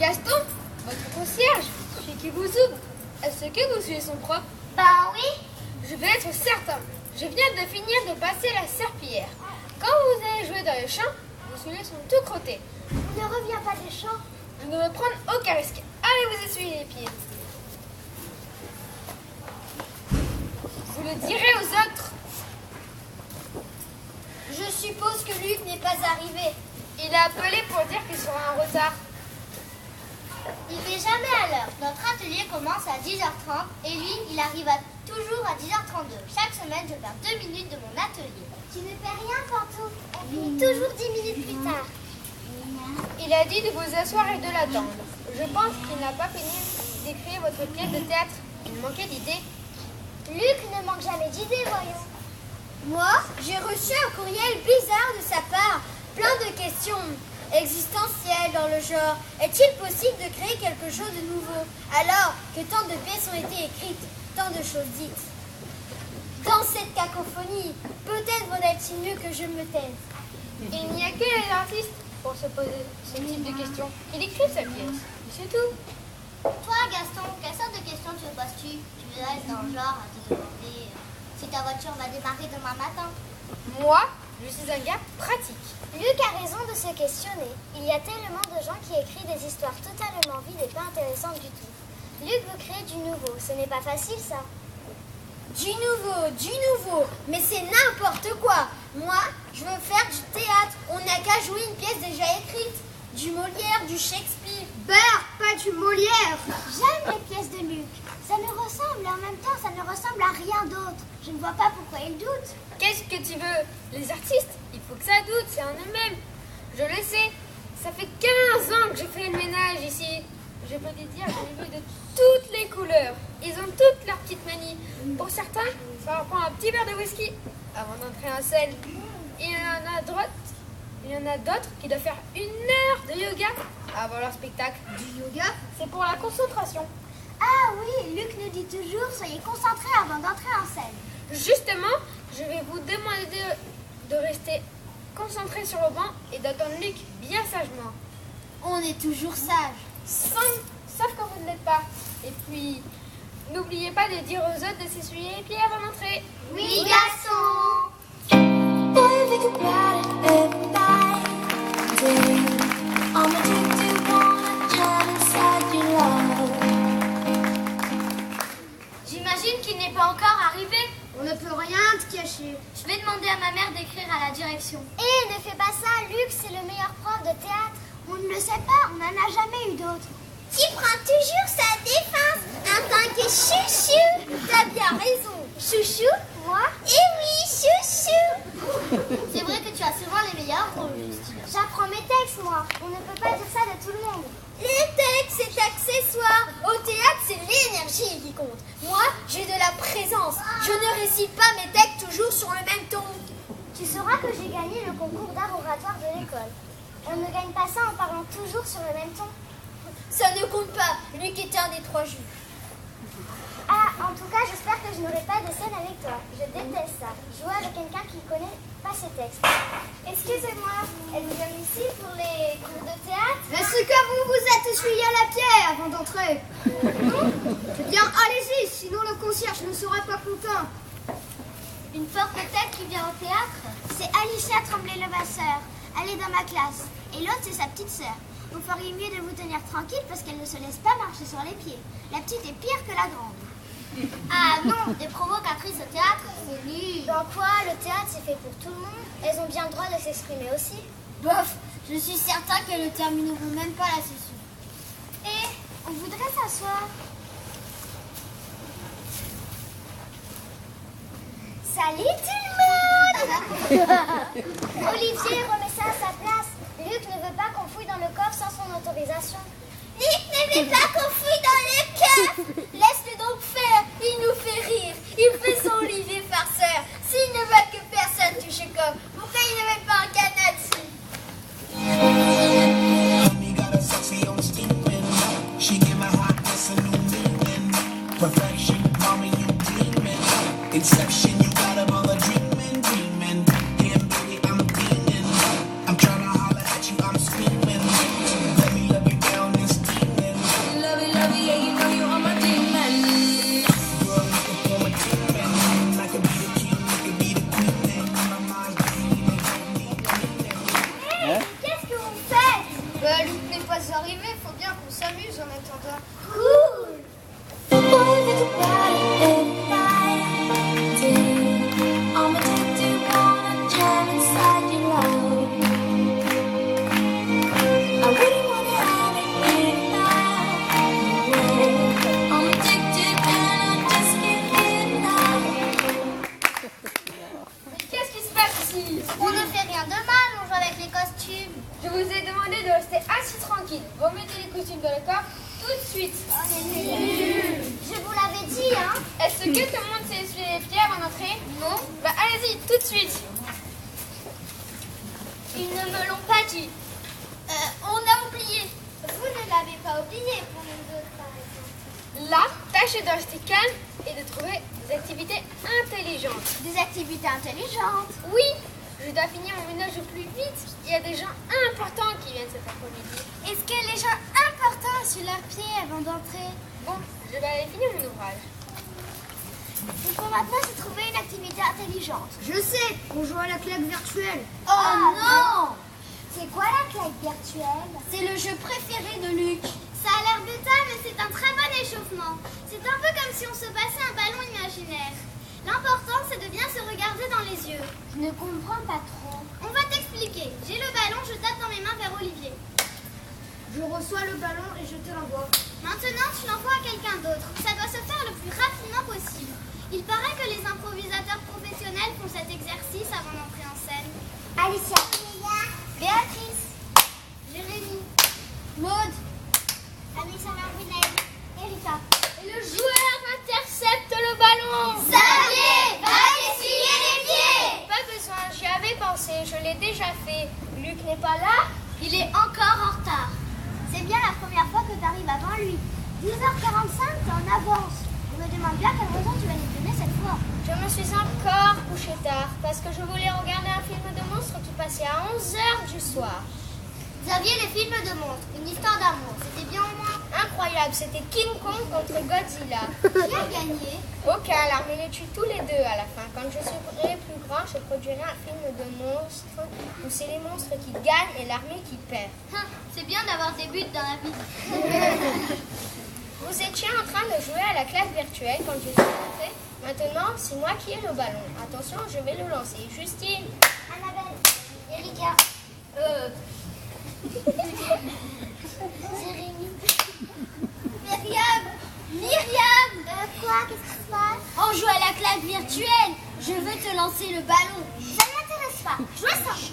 Gaston, votre concierge, celui qui vous ouvre, est-ce que vous suivez son propre? Bah oui. Je vais être certain. Je viens de finir de passer la serpillière. Quand vous allez jouer dans les champs, vos souliers sont tout crottés. On ne revient pas des champs. Je ne veux prendre aucun risque. Allez vous essuyer les pieds. Vous le direz aux autres. Je suppose que Luc n'est pas arrivé. Il a appelé pour dire qu'il sera en retard. Il n'est jamais à l'heure. Notre atelier commence à 10h30 et lui, il arrive toujours à 10h32. Chaque semaine, je perds 2 minutes de mon atelier. Tu ne fais rien, Pantou. On finit toujours 10 minutes plus tard. Il a dit de vous asseoir et de l'attendre. Je pense qu'il n'a pas fini d'écrire votre pièce de théâtre. Il manquait d'idées. Luc ne manque jamais d'idées, voyons. Moi, j'ai reçu un courriel bizarre de sa part. Plein de questions existentielles dans le genre. Est-il possible de créer quelque chose de nouveau alors que tant de pièces ont été écrites, tant de choses dites? Dans cette cacophonie, peut-être vaudrait-il mieux que je me taise. Il n'y a que les artistes pour se poser ce type de questions. Il écrit sa pièce, et c'est tout. Toi, Gaston, quelle sorte de questions te poses-tu? Tu veux être dans le genre à te demander si ta voiture va démarrer demain matin? Moi, je suis un gars pratique. Luc a raison de se questionner. Il y a tellement de gens qui écrivent des histoires totalement vides et pas intéressantes du tout. Luc veut créer du nouveau. Ce n'est pas facile, ça. Du nouveau. Mais c'est n'importe quoi. Moi, je veux faire du théâtre. On n'a qu'à jouer une pièce déjà écrite. Du Molière, du Shakespeare. Pas du Molière. J'aime les pièces de Luc. Ça me ressemble et en même temps, ça ne ressemble à rien d'autre. Je ne vois pas pourquoi il doute. Qu'est-ce que tu veux? Les artistes, il faut que ça doute, c'est en eux-mêmes. Je le sais, ça fait 15 ans que je fais le ménage ici. Je peux te dire, j'en ai vu de toutes les couleurs. Ils ont toutes leurs petites manies. Pour certains, ça leur prend un petit verre de whisky avant d'entrer en scène. Il y en a d'autres qui doivent faire 1 heure de yoga avant leur spectacle. Du yoga? C'est pour la concentration. Ah oui, Luc nous dit toujours, soyez concentrés avant d'entrer en scène. Justement, je vais vous demander de rester concentré sur le banc et d'attendre Luc bien sagement. On est toujours sages. Sauf quand vous ne l'êtes pas. Et puis, n'oubliez pas de dire aux autres de s'essuyer les pieds avant d'entrer. Oui, garçon. J'imagine qu'il n'est pas encore arrivé. On ne peut rien te cacher. Je vais demander à ma mère d'écrire à la direction. Ne fais pas ça, Luc, c'est le meilleur prof de théâtre. On ne le sait pas, on n'en a jamais eu d'autres. Tu prends toujours sa défense en tant que chouchou. T'as bien raison. Chouchou? Moi? Eh oui, chouchou. C'est vrai que tu as souvent les meilleurs rôles, Justine. J'apprends mes textes, moi. On ne peut pas dire ça de tout le monde. Les textes, c'est accessoire. Au théâtre, c'est l'énergie qui compte. Moi, j'ai de la présence. Je ne récite pas mes textes toujours sur le même ton. Tu sauras que j'ai gagné le concours d'art oratoire de l'école. On ne gagne pas ça en parlant toujours sur le même ton. Ça ne compte pas. Luc était un des 3 juges. Ah, en tout cas, j'espère que je n'aurai pas de scène avec toi. Je déteste ça. Jouer avec quelqu'un qui ne connaît pas ses textes. Excusez-moi, êtes-vous venu ici pour les cours de théâtre? Est-ce que vous vous êtes essuyé à la pierre avant d'entrer? Eh bien, allez-y, sinon le concierge ne sera pas content. Une forte tête qui vient au théâtre? C'est Alicia Tremblay-Levasseur. Elle est dans ma classe. Et l'autre, c'est sa petite sœur. Vous feriez mieux de vous tenir tranquille parce qu'elle ne se laisse pas marcher sur les pieds. La petite est pire que la grande. Ah non, des provocatrices au théâtre, c'est nul. Dans quoi? Le théâtre, c'est fait pour tout le monde. Elles ont bien le droit de s'exprimer aussi. Bof, je suis certain qu'elles ne termineront même pas la session. Et on voudrait s'asseoir. Salut tout le monde. Olivier, remets ça à sa place. Luc ne veut pas qu'on fouille dans le coffre sans son autorisation. Luc ne veut pas qu'on fouille dans le coffre. Laisse-le donc faire. Il nous fait rire. Il fait son Olivier farceur. S'il ne veut que personne touche au coffre, pourquoi il ne met pas un canard dessus? Inception, you got them all a dreaming. Damn, baby, I'm beaming. I'm trying to holler at you, I'm screaming. Let me love you down this deep Est-ce que tout le monde s'est essuyé les pieds avant d'entrer? Non, Bah allez-y, tout de suite. ils ne me l'ont pas dit. On a oublié. Vous ne l'avez pas oublié pour nous autres, par exemple. Là, tâchez de rester calme et de trouver des activités intelligentes. Des activités intelligentes. Oui, je dois finir mon ménage au plus vite. Il y a des gens importants qui viennent cet après-midi. Est-ce que les gens importants sur leurs pieds avant d'entrer? Bon, je vais aller finir mon ouvrage. Il faut maintenant se trouver une activité intelligente. Je sais, on joue à la claque virtuelle. Oh non! C'est quoi la claque virtuelle? C'est le jeu préféré de Luc. Ça a l'air bêta, mais c'est un très bon échauffement. C'est un peu comme si on se passait un ballon imaginaire. L'important, c'est de bien se regarder dans les yeux. Je ne comprends pas trop. On va t'expliquer. J'ai le ballon, je tape dans mes mains vers Olivier. Je reçois le ballon et je te l'envoie. Maintenant, tu l'envoies à quelqu'un d'autre. Ça doit se faire le plus rapidement possible. Il paraît que les improvisateurs professionnels font cet exercice avant d'entrer en scène. Alicia, Béatrice, Jérémy, Maud, Anissa Marvinel, Erika. Et le joueur intercepte le ballon. Xavier, va essuyer les pieds. Pas besoin, j'y avais pensé, je l'ai déjà fait. Luc n'est pas là? Il est encore en retard. C'est bien la première fois que tu arrives avant lui. 10h45, t'es en avance. Je me demande bien quelle raison tu vas nous donner cette fois. Je me suis encore couché tard parce que je voulais regarder un film de monstres qui passait à 11h du soir. Xavier, les films de monstres, une histoire d'amour, c'était bien au moins. Incroyable, c'était King Kong contre Godzilla. Qui a gagné? Aucun, l'armée les tue tous les deux à la fin. Quand je serai plus grand, je produirai un film de monstres où c'est les monstres qui gagnent et l'armée qui perd. C'est bien d'avoir des buts dans la vie. Vous étiez en train de jouer à la classe virtuelle quand je suis rentrée. Maintenant, c'est moi qui ai le ballon. Attention, je vais le lancer. Justine. Annabelle, Erika, Jérémy, Myriam. Quoi? Qu'est-ce qui se passe? On joue à la claque virtuelle. Je veux te lancer le ballon. Ça ne m'intéresse pas. Jouez sans.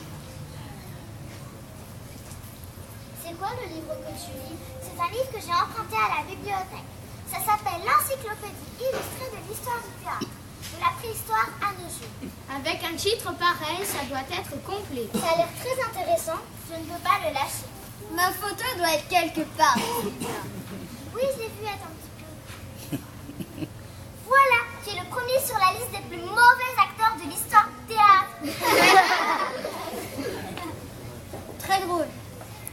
C'est quoi le livre que tu lis? C'est un livre que j'ai emprunté à la bibliothèque. Ça s'appelle l'Encyclopédie illustrée de l'histoire du théâtre, de la préhistoire à nos jours. Avec un titre pareil, ça doit être complet. Ça a l'air très intéressant. Je ne peux pas le lâcher. Ma photo doit être quelque part. Oui, je l'ai vu, attends un petit peu. Voilà, tu es le premier sur la liste des plus mauvais acteurs de l'histoire du théâtre. Très drôle.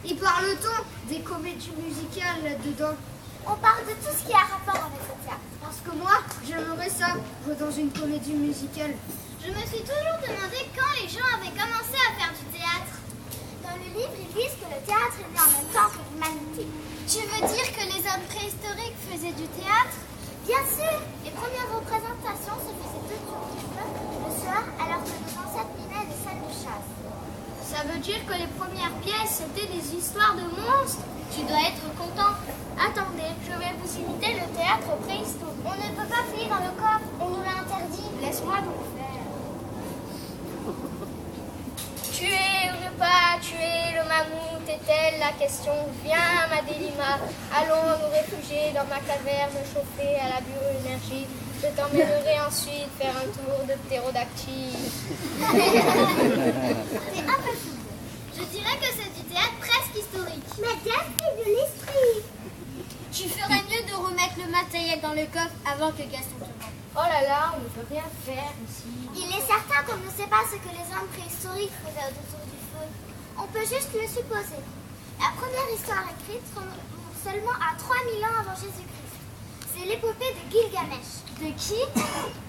Et parle-t-on des comédies musicales là-dedans? On parle de tout ce qui a rapport avec le théâtre. Parce que moi, j'aimerais ça, jouer dans une comédie musicale. Je me suis toujours demandé quand les gens avaient commencé à faire du théâtre. Dans le livre, ils disent que le théâtre est né en même temps que l'humanité. Tu veux dire que les hommes préhistoriques faisaient du théâtre? Bien sûr. Les premières représentations se faisaient autour du feu le soir alors que nos ancêtres venaient des salles de chasse. Ça veut dire que les premières pièces, c'était des histoires de monstres? Tu dois être content. Attendez, je vais vous imiter le théâtre préhistorique. On ne peut pas fouiller dans le coffre, on nous l'a interdit. Laisse-moi donc faire. Tuer ou ne pas tuer le mammouth est-elle la question? Viens, Madélima, allons nous réfugier dans ma caverne chauffée à la bioénergie. Je t'emmènerai ensuite faire un tour de ptérodactyle. C'est un peu fou. Je dirais que c'est du théâtre presque historique. Mais Gaston de l'esprit. Tu ferais mieux de remettre le matériel dans le coffre avant que Gaston te montre. Oh là là, on ne peut rien faire ici. Il est certain qu'on ne sait pas ce que les hommes préhistoriques faisaient autour du feu. On peut juste le supposer. La première histoire écrite remonte seulement à 3000 ans avant Jésus-Christ. C'est l'épopée de Gilgamesh. De qui?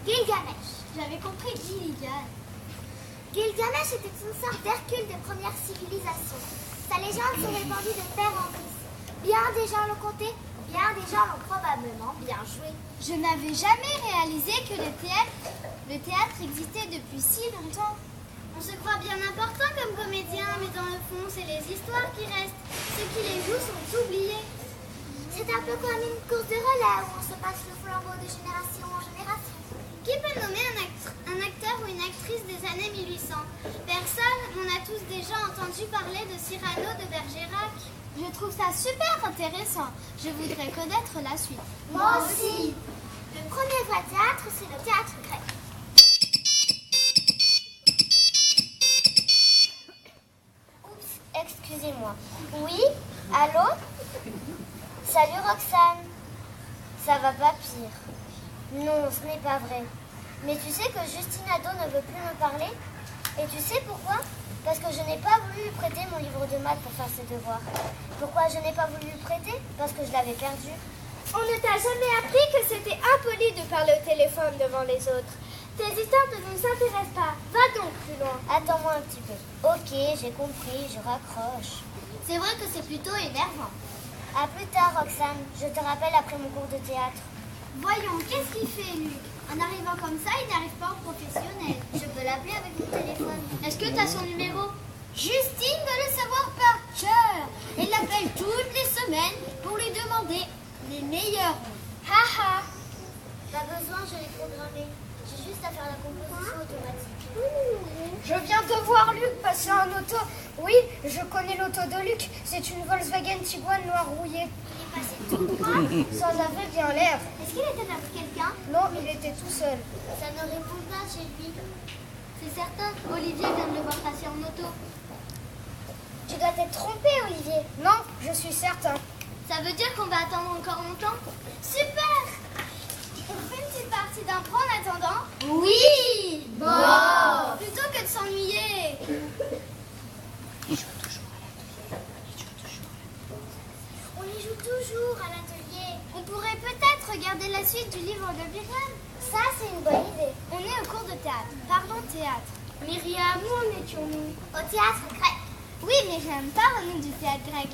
Gilgamesh. J'avais compris Gilligan. Gilgamesh était une sorte d'Hercule des premières civilisations. Sa légende s'est répandue de père en fils. Bien des gens l'ont conté, bien des gens l'ont probablement bien joué. Je n'avais jamais réalisé que le théâtre existait depuis si longtemps. On se croit bien important comme comédien, mais dans le fond, c'est les histoires qui restent. Ceux qui les jouent sont oubliés. C'est un peu comme une course de relais où on se passe le flambeau de génération en génération. Qui peut nommer un acteur ou une actrice des années 1800? Personne, on a tous déjà entendu parler de Cyrano de Bergerac. Je trouve ça super intéressant. Je voudrais connaître la suite. Moi aussi. Le premier vrai théâtre moi. Oui, allô? Salut Roxane. Ça va pas pire. Non, ce n'est pas vrai. Mais tu sais que Justine Ado ne veut plus me parler? Et tu sais pourquoi? Parce que je n'ai pas voulu lui prêter mon livre de maths pour faire ses devoirs. Pourquoi je n'ai pas voulu lui prêter? Parce que je l'avais perdu. On ne t'a jamais appris que c'était impoli de parler au téléphone devant les autres. Tes histoires ne nous intéressent pas. Va donc plus loin. Attends-moi un petit peu. Ok, j'ai compris, je raccroche. C'est vrai que c'est plutôt énervant. À plus tard, Roxane. Je te rappelle après mon cours de théâtre. Voyons, qu'est-ce qu'il fait, Luc? En arrivant comme ça, il n'arrive pas en professionnel. Je peux l'appeler avec mon téléphone. Est-ce que tu as son numéro? Justine veut le savoir par cœur. Elle l'appelle toutes les semaines pour lui demander les meilleurs. Haha. Pas besoin, je l'ai programmé. J'ai juste à faire la composition automatique. Je viens de voir Luc passer en auto. Oui, je connais l'auto de Luc. C'est une Volkswagen Tiguan noir rouillé. Il est passé tout droit. Sans aveugle et en l'air. Est-ce qu'il était avec quelqu'un? Non, il était tout seul. Ça ne répond pas chez lui. C'est certain, Olivier vient de le voir passer en auto. Tu dois t'être trompé, Olivier. Non, je suis certain. Ça veut dire qu'on va attendre encore longtemps? Super! On fait une petite partie d'impro en attendant? Oui. Bon! Plutôt que de s'ennuyer. On y joue toujours à l'atelier. On pourrait peut-être regarder la suite du livre de Myriam. Ça, c'est une bonne idée. On est au cours de théâtre. Pardon, théâtre. Myriam, où en étions-nous? Au théâtre grec. Oui, Myriam, parle-nous du théâtre grec.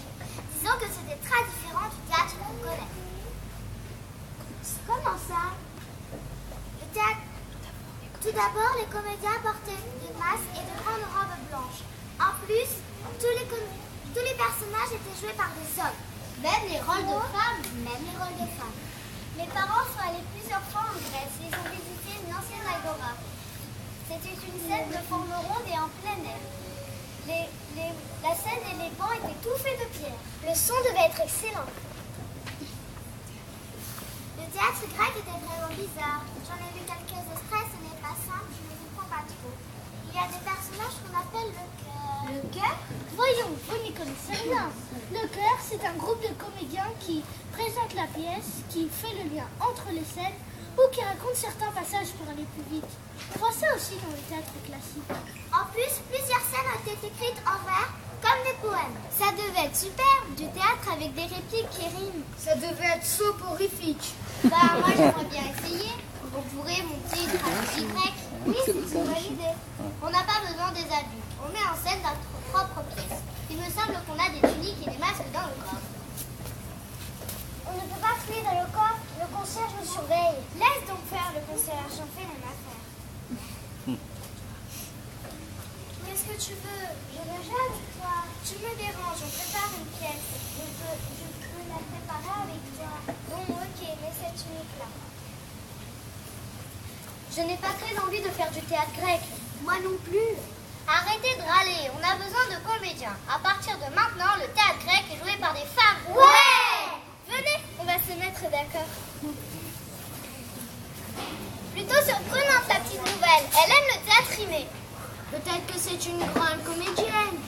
Disons que c'était très différent du théâtre qu'on connaît. Comment ça? Le théâtre. Tout d'abord, les comédiens portaient des masques et de grandes robes blanches. En plus, tous les personnages étaient joués par des hommes. Même les rôles de femmes? Même les rôles de femmes. Mes parents sont allés plusieurs fois en Grèce. Ils ont visité une ancienne agora. C'était une scène de forme ronde et en plein air. La scène et les bancs étaient tout faits de pierre. Le son devait être excellent. Le théâtre grec était vraiment bizarre. J'en ai vu quelques extraits, ce n'est pas simple, je ne comprends pas trop. Il y a des personnages qu'on appelle le chœur. Le chœur? Voyons, vous n'y connaissez rien. Le chœur, c'est un groupe de comédiens qui présente la pièce, qui fait le lien entre les scènes ou qui raconte certains passages pour aller plus vite. On voit ça aussi dans les théâtres classiques. En plus, plusieurs scènes ont été écrites en vers, comme des poèmes. Ça devait être super, du théâtre avec des répliques qui riment. Ça devait être soporifique. Bah, moi j'aimerais bien essayer. On pourrait monter une tragédie grecque. Oui, c'est une bonne idée. On n'a pas besoin des adultes. On met en scène notre propre pièce. Il me semble qu'on a des tuniques et des masques dans le corps. On ne peut pas fuir dans le corps, le concierge nous surveille. Laisse donc faire le concierge, j'en fais mon affaire. Qu'est-ce que tu veux? Je me gêne, toi. Tu me déranges, on prépare une pièce. Je peux la préparer avec toi. Bon, ok, mais cette tunique-là. Je n'ai pas très envie de faire du théâtre grec. Moi non plus. Arrêtez de râler, on a besoin de comédiens. À partir de maintenant, le théâtre grec est joué par des femmes. Ouais! Venez, on va se mettre d'accord. Plutôt surprenante la petite nouvelle. Elle aime le théâtre rimé. Peut-être que c'est une grande comédienne.